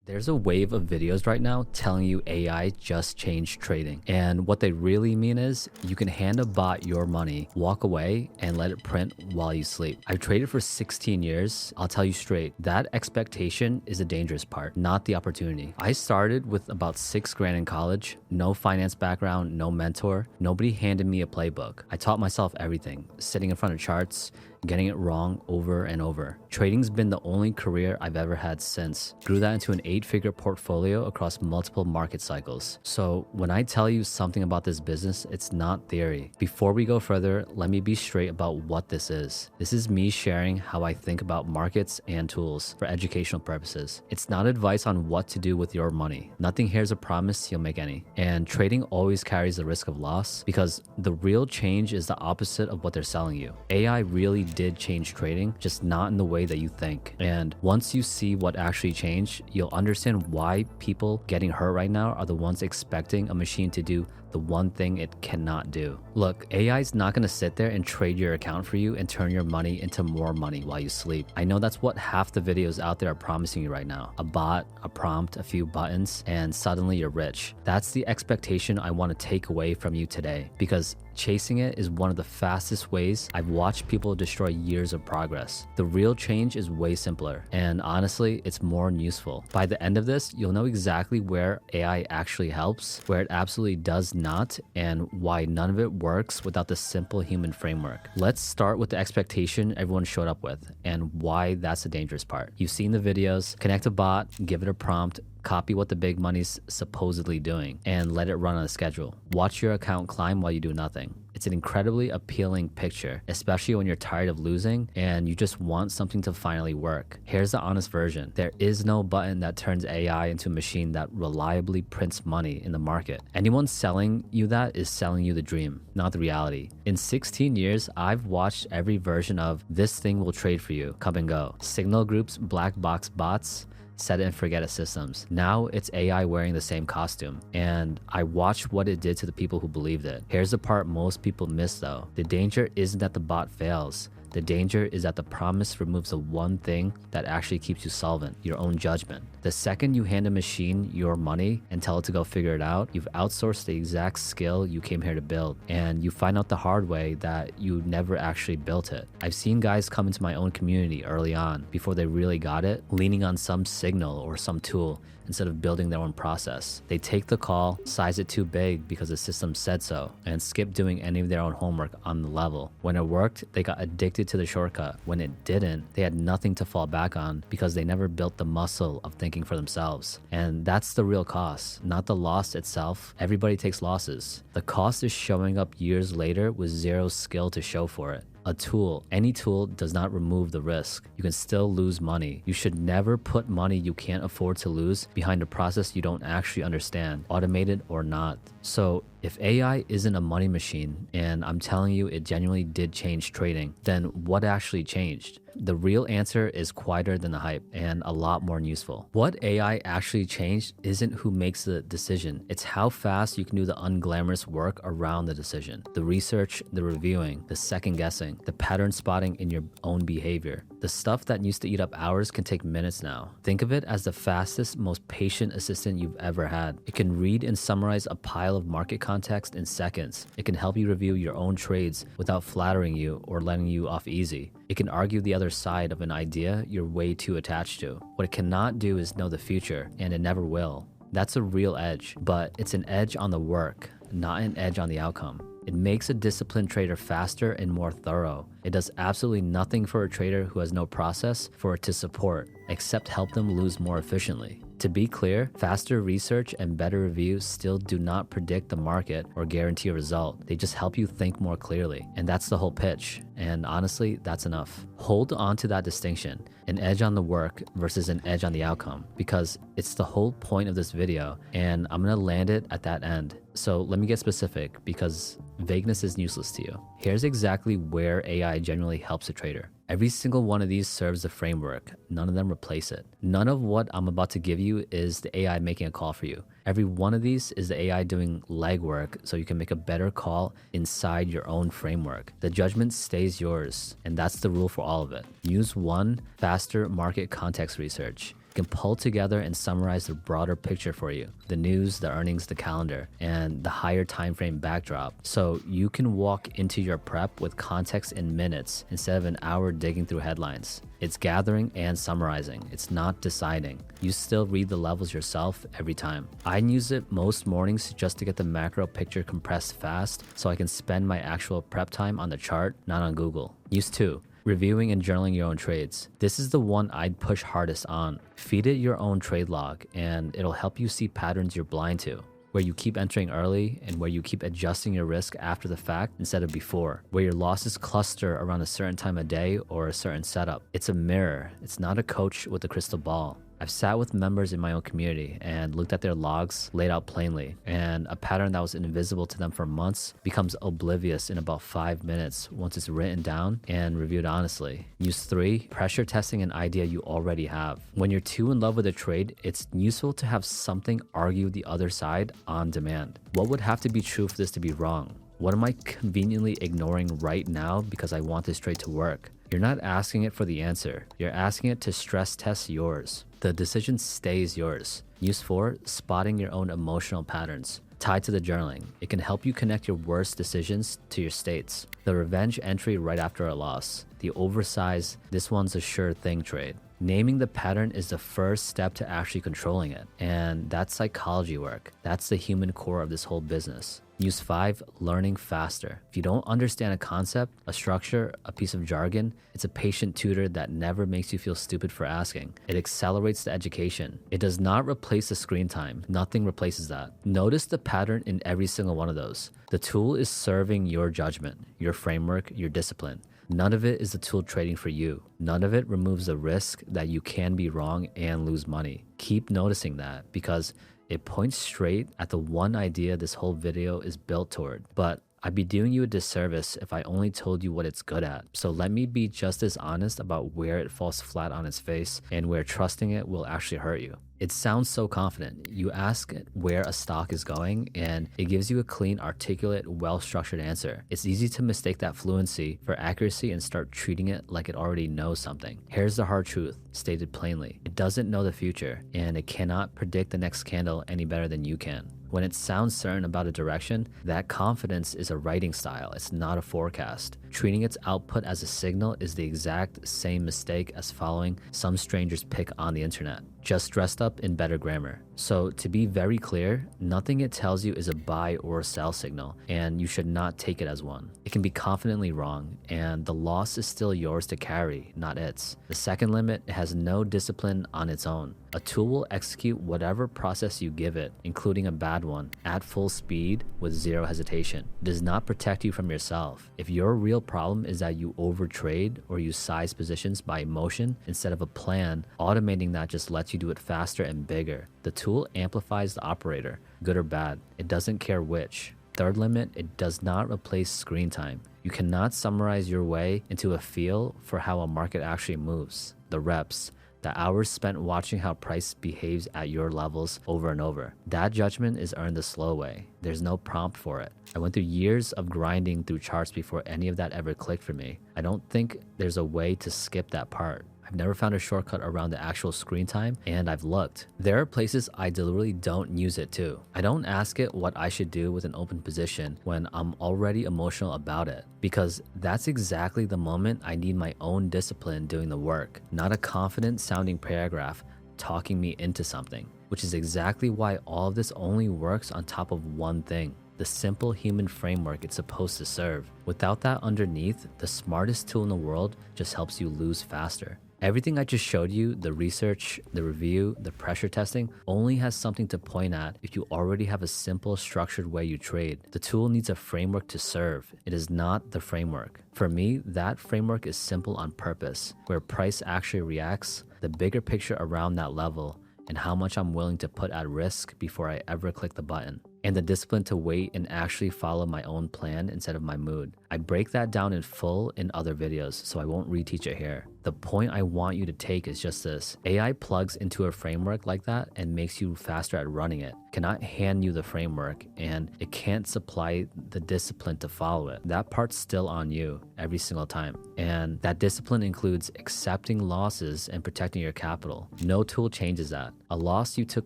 There's a wave of videos right now telling you AI just changed trading. And what they really mean is you can hand a bot your money, walk away, and let it print while you sleep. I've traded for 16 years. I'll tell you straight, that expectation is the dangerous part, not the opportunity. I started with about $6,000 in college, no finance background, no mentor. Nobody handed me a playbook. I taught myself everything, sitting in front of charts, getting it wrong over and over. Trading's been the only career I've ever had since. Grew that into an 8-figure portfolio across multiple market cycles. So when I tell you something about this business, it's not theory. Before we go further, let me be straight about what this is. This is me sharing how I think about markets and tools for educational purposes. It's not advice on what to do with your money. Nothing here is a promise you'll make any. And trading always carries the risk of loss because the real change is the opposite of what they're selling you. AI really did change trading, just not in the way that you think. And once you see what actually changed, you'll understand why people getting hurt right now are the ones expecting a machine to do the one thing it cannot do. Look, AI is not going to sit there and trade your account for you and turn your money into more money while you sleep. I know that's what half the videos out there are promising you right now. A bot, a prompt, a few buttons, and suddenly you're rich. That's the expectation I want to take away from you today, because chasing it is one of the fastest ways I've watched people destroy years of progress. The real change is way simpler, and honestly, it's more useful. By the end of this, you'll know exactly where AI actually helps, where it absolutely does not, and why none of it works without the simple human framework. Let's start with the expectation everyone showed up with, and why that's the dangerous part. You've seen the videos, connect a bot, give it a prompt, copy what the big money's supposedly doing, and let it run on a schedule. Watch your account climb while you do nothing. It's an incredibly appealing picture, especially when you're tired of losing and you just want something to finally work. Here's the honest version. There is no button that turns AI into a machine that reliably prints money in the market. Anyone selling you that is selling you the dream, not the reality. In 16 years, I've watched every version of "this thing will trade for you" come and go. Signal groups, black box bots, set it and forget it systems. Now it's AI wearing the same costume, and I watched what it did to the people who believed it. Here's the part most people miss though. The danger isn't that the bot fails. The danger is that the promise removes the one thing that actually keeps you solvent, your own judgment. The second you hand a machine your money and tell it to go figure it out, you've outsourced the exact skill you came here to build, and you find out the hard way that you never actually built it. I've seen guys come into my own community early on, before they really got it, leaning on some signal or some tool instead of building their own process. They take the call, size it too big because the system said so, and skip doing any of their own homework on the level. When it worked, they got addicted to the shortcut. When it didn't, they had nothing to fall back on because they never built the muscle of thinking for themselves. And that's the real cost, not the loss itself. Everybody takes losses. The cost is showing up years later with zero skill to show for it. A tool, any tool, does not remove the risk. You can still lose money. You should never put money you can't afford to lose behind a process you don't actually understand, automated or not. So if AI isn't a money machine, and I'm telling you it genuinely did change trading, then what actually changed? The real answer is quieter than the hype and a lot more useful. What AI actually changed isn't who makes the decision. It's how fast you can do the unglamorous work around the decision. The research, the reviewing, the second guessing, the pattern spotting in your own behavior. The stuff that used to eat up hours can take minutes now. Think of it as the fastest, most patient assistant you've ever had. It can read and summarize a pile of market context in seconds. It can help you review your own trades without flattering you or letting you off easy. It can argue the other side of an idea you're way too attached to. What it cannot do is know the future, and it never will. That's a real edge, but it's an edge on the work, not an edge on the outcome. It makes a disciplined trader faster and more thorough. It does absolutely nothing for a trader who has no process for it to support, except help them lose more efficiently. To be clear, faster research and better reviews still do not predict the market or guarantee a result. They just help you think more clearly. And that's the whole pitch. And honestly, that's enough. Hold on to that distinction, an edge on the work versus an edge on the outcome, because it's the whole point of this video, and I'm gonna land it at that end. So let me get specific, because vagueness is useless to you. Here's exactly where AI genuinely helps a trader. Every single one of these serves the framework. None of them replace it. None of what I'm about to give you is the AI making a call for you. Every one of these is the AI doing legwork so you can make a better call inside your own framework. The judgment stays yours, and that's the rule for all of it. Use one, faster market context research. can pull together and summarize the broader picture for you, the news, the earnings, the calendar, and the higher time frame backdrop. So you can walk into your prep with context in minutes instead of an hour digging through headlines. It's gathering and summarizing. It's not deciding. You still read the levels yourself every time. I use it most mornings just to get the macro picture compressed fast so I can spend my actual prep time on the chart, not on Google. Use 2. Reviewing and journaling your own trades. This is the one I'd push hardest on. Feed it your own trade log and it'll help you see patterns you're blind to, where you keep entering early and where you keep adjusting your risk after the fact instead of before, where your losses cluster around a certain time of day or a certain setup. It's a mirror. It's not a coach with a crystal ball. I've sat with members in my own community and looked at their logs laid out plainly, and a pattern that was invisible to them for months becomes oblivious in about 5 minutes once it's written down and reviewed honestly. Use 3, pressure testing an idea you already have. When you're too in love with a trade, it's useful to have something argue the other side on demand. What would have to be true for this to be wrong? What am I conveniently ignoring right now because I want this trade to work? You're not asking it for the answer. You're asking it to stress test yours. The decision stays yours. Use 4, spotting your own emotional patterns. Tied to the journaling, it can help you connect your worst decisions to your states. The revenge entry right after a loss. The oversized, this one's a sure thing trade. Naming the pattern is the first step to actually controlling it. And that's psychology work. That's the human core of this whole business. Use 5, learning faster. If you don't understand a concept, a structure, a piece of jargon, it's a patient tutor that never makes you feel stupid for asking. It accelerates the education. It does not replace the screen time. Nothing replaces that. Notice the pattern in every single one of those. The tool is serving your judgment, your framework, your discipline. None of it is the tool trading for you. None of it removes the risk that you can be wrong and lose money. Keep noticing that because it points straight at the one idea this whole video is built toward. But I'd be doing you a disservice if I only told you what it's good at. So let me be just as honest about where it falls flat on its face and where trusting it will actually hurt you. It sounds so confident. You ask it where a stock is going and it gives you a clean, articulate, well-structured answer. It's easy to mistake that fluency for accuracy and start treating it like it already knows something. Here's the hard truth, stated plainly. It doesn't know the future and it cannot predict the next candle any better than you can. When it sounds certain about a direction, that confidence is a writing style. It's not a forecast. Treating its output as a signal is the exact same mistake as following some stranger's pick on the internet, just dressed up in better grammar. So to be very clear, nothing it tells you is a buy or sell signal, and you should not take it as one. It can be confidently wrong, and the loss is still yours to carry, not its. The second limit, it has no discipline on its own. A tool will execute whatever process you give it, including a bad one, at full speed with zero hesitation. It does not protect you from yourself. If your real problem is that you overtrade or you size positions by emotion instead of a plan, automating that just lets you do it faster and bigger. The tool amplifies the operator, good or bad. It doesn't care which. Third limit, it does not replace screen time. You cannot summarize your way into a feel for how a market actually moves. The reps, the hours spent watching how price behaves at your levels over and over. That judgment is earned the slow way. There's no prompt for it. I went through years of grinding through charts before any of that ever clicked for me. I don't think there's a way to skip that part. I've never found a shortcut around the actual screen time, and I've looked. There are places I deliberately don't use it too. I don't ask it what I should do with an open position when I'm already emotional about it, because that's exactly the moment I need my own discipline doing the work, not a confident sounding paragraph talking me into something, which is exactly why all of this only works on top of one thing, the simple human framework it's supposed to serve. Without that underneath, the smartest tool in the world just helps you lose faster. Everything I just showed you, the research, the review, the pressure testing, only has something to point at if you already have a simple, structured way you trade. The tool needs a framework to serve. It is not the framework. For me, that framework is simple on purpose, where price actually reacts, the bigger picture around that level, and how much I'm willing to put at risk before I ever click the button. and the discipline to wait and actually follow my own plan instead of my mood. I break that down in full in other videos, so I won't reteach it here. The point I want you to take is just this. AI plugs into a framework like that and makes you faster at running it. It cannot hand you the framework, and it can't supply the discipline to follow it. That part's still on you every single time. And that discipline includes accepting losses and protecting your capital. No tool changes that. A loss you took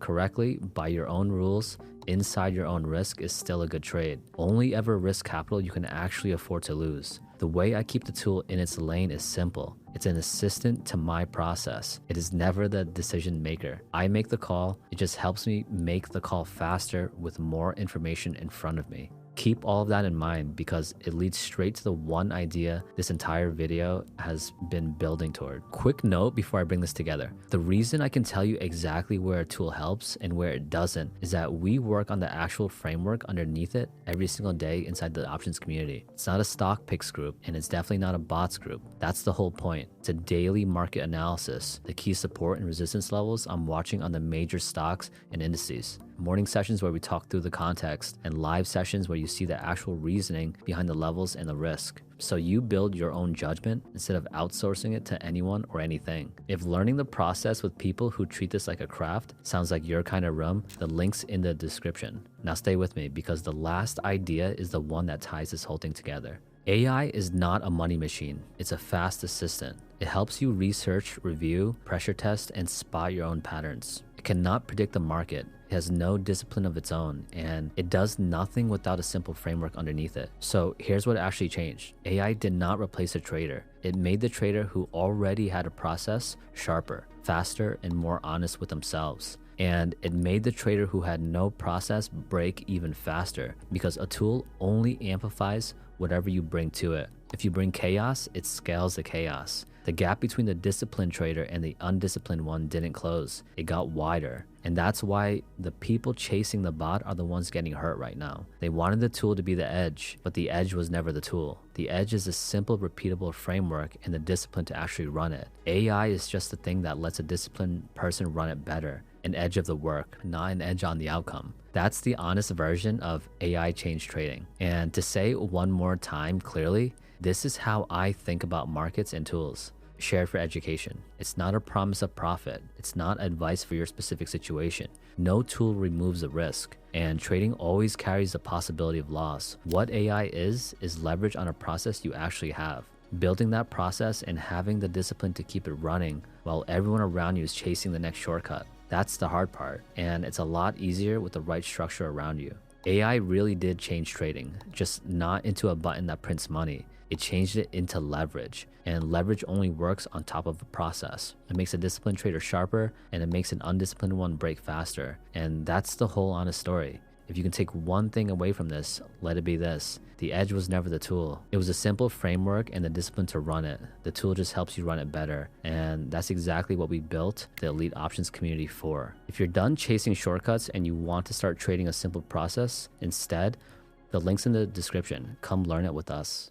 correctly by your own rules inside your own risk is still a good trade. Only ever risk capital you can actually afford to lose. The way I keep the tool in its lane is simple. It's an assistant to my process. It is never the decision maker. I make the call. It just helps me make the call faster with more information in front of me. Keep all of that in mind because it leads straight to the one idea this entire video has been building toward. Quick note before I bring this together. The reason I can tell you exactly where a tool helps and where it doesn't is that we work on the actual framework underneath it every single day inside the options community. It's not a stock picks group, and it's definitely not a bots group. That's the whole point. It's a daily market analysis, the key support and resistance levels I'm watching on the major stocks and indices. Morning sessions where we talk through the context, and live sessions where you see the actual reasoning behind the levels and the risk. So you build your own judgment instead of outsourcing it to anyone or anything. If learning the process with people who treat this like a craft sounds like your kind of room, the link's in the description. Now stay with me because the last idea is the one that ties this whole thing together. AI is not a money machine. It's a fast assistant. It helps you research, review, pressure test, and spot your own patterns. It cannot predict the market. It has no discipline of its own, and it does nothing without a simple framework underneath it. So here's what actually changed. AI did not replace a trader. It made the trader who already had a process sharper, faster, and more honest with themselves. And it made the trader who had no process break even faster because a tool only amplifies whatever you bring to it. If you bring chaos, it scales the chaos. The gap between the disciplined trader and the undisciplined one didn't close. It got wider. And that's why the people chasing the bot are the ones getting hurt right now. They wanted the tool to be the edge, but the edge was never the tool. The edge is a simple, repeatable framework and the discipline to actually run it. AI is just the thing that lets a disciplined person run it better. An edge of the work, not an edge on the outcome. That's the honest version of AI change trading. And to say one more time clearly, this is how I think about markets and tools. Shared for education. It's not a promise of profit. It's not advice for your specific situation. No tool removes the risk, and trading always carries the possibility of loss. What AI is leverage on a process you actually have. Building that process and having the discipline to keep it running while everyone around you is chasing the next shortcut. That's the hard part, and it's a lot easier with the right structure around you. AI really did change trading, just not into a button that prints money. It changed it into leverage, and leverage only works on top of a process. It makes a disciplined trader sharper, and it makes an undisciplined one break faster. And that's the whole honest story. If you can take one thing away from this, let it be this. The edge was never the tool. It was a simple framework and the discipline to run it. The tool just helps you run it better. And that's exactly what we built the elite options community for. If you're done chasing shortcuts and you want to start trading a simple process instead, the link's in the description. Come learn it with us.